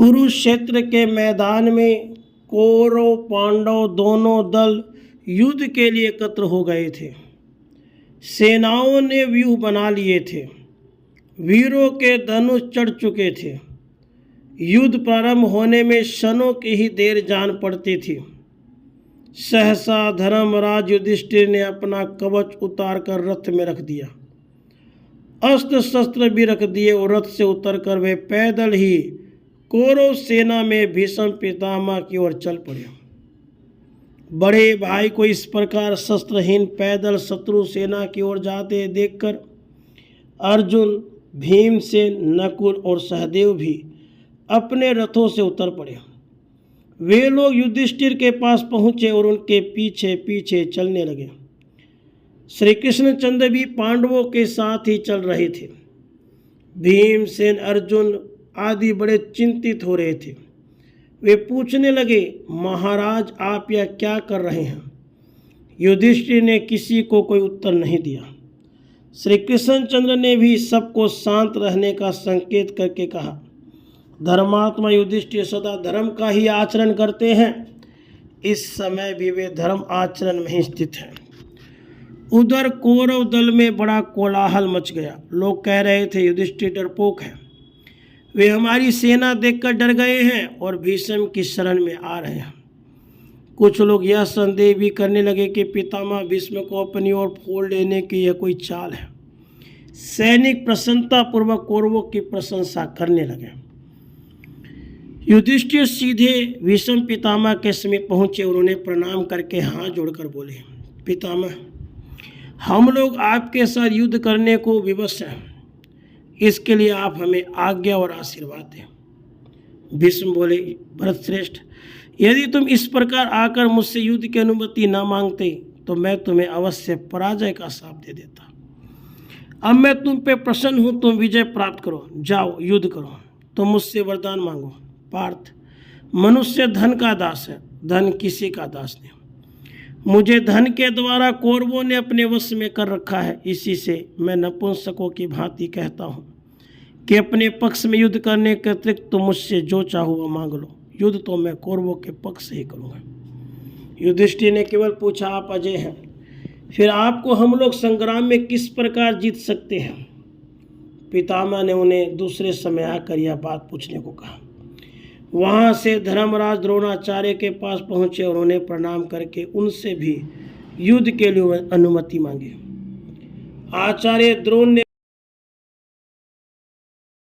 कुरुक्षेत्र के मैदान में कौरव पांडव दोनों दल युद्ध के लिए एकत्र हो गए थे। सेनाओं ने व्यूह बना लिए थे। वीरों के धनुष चढ़ चुके थे। युद्ध प्रारंभ होने में क्षणों की ही देर जान पड़ती थी। सहसा धर्मराज युधिष्ठिर ने अपना कवच उतारकर रथ में रख दिया। अस्त्र शस्त्र भी रख दिए और रथ से उतरकर वे पैदल ही कौरव सेना में भीष्म पितामह की ओर चल पड़े। बड़े भाई को इस प्रकार शस्त्रहीन पैदल शत्रु सेना की ओर जाते देखकर अर्जुन, भीमसेन, नकुल और सहदेव भी अपने रथों से उतर पड़े। वे लोग युधिष्ठिर के पास पहुँचे और उनके पीछे पीछे चलने लगे। श्री कृष्णचंद्र भी पांडवों के साथ ही चल रहे थे। भीमसेन, अर्जुन आदि बड़े चिंतित हो रहे थे। वे पूछने लगे, महाराज आप यह क्या कर रहे हैं? युधिष्ठिर ने किसी को कोई उत्तर नहीं दिया। श्री कृष्णचंद्र ने भी सबको शांत रहने का संकेत करके कहा, धर्मात्मा युधिष्ठिर सदा धर्म का ही आचरण करते हैं। इस समय भी वे धर्म आचरण में ही स्थित हैं। उधर कौरव दल में बड़ा कोलाहल मच गया। लोग कह रहे थे युधिष्ठिर डरपोक है, वे हमारी सेना देखकर डर गए हैं और भीष्म की शरण में आ रहे हैं। कुछ लोग यह संदेह भी करने लगे कि पितामह भीष्म को अपनी ओर फोड़ लेने की यह कोई चाल है। सैनिक प्रसन्नतापूर्वक कौरवों की प्रशंसा करने लगे। युधिष्ठिर सीधे भीष्म पितामह के समीप पहुंचे और उन्हें प्रणाम करके हाथ जोड़कर बोले, पितामह हम लोग आपके साथ युद्ध करने को विवश हैं। इसके लिए आप हमें आज्ञा और आशीर्वाद दें। भीष्म बोले, भरतश्रेष्ठ यदि तुम इस प्रकार आकर मुझसे युद्ध की अनुमति न मांगते तो मैं तुम्हें अवश्य पराजय का शाप दे देता। अब मैं तुम पे प्रसन्न हूँ, तुम विजय प्राप्त करो, जाओ युद्ध करो। तुम मुझसे वरदान मांगो। पार्थ, मनुष्य धन का दास है, धन किसी का दास नहीं। मुझे धन के द्वारा कौरवों ने अपने वश में कर रखा है। इसी से मैं नपुंसकों की भांति कहता हूँ कि अपने पक्ष में युद्ध करने के अतिरिक्त तुम मुझसे जो चाहो वह मांग लो। युद्ध तो मैं कौरवों के पक्ष से ही करूँगा। युधिष्ठिर ने केवल पूछा, आप अजय हैं, फिर आपको हम लोग संग्राम में किस प्रकार जीत सकते हैं? पितामह ने उन्हें दूसरे समय आकर यह बात पूछने को कहा। वहाँ से धर्मराज द्रोणाचार्य के पास पहुँचे और उन्हें प्रणाम करके उनसे भी युद्ध के लिए अनुमति मांगी। आचार्य द्रोण ने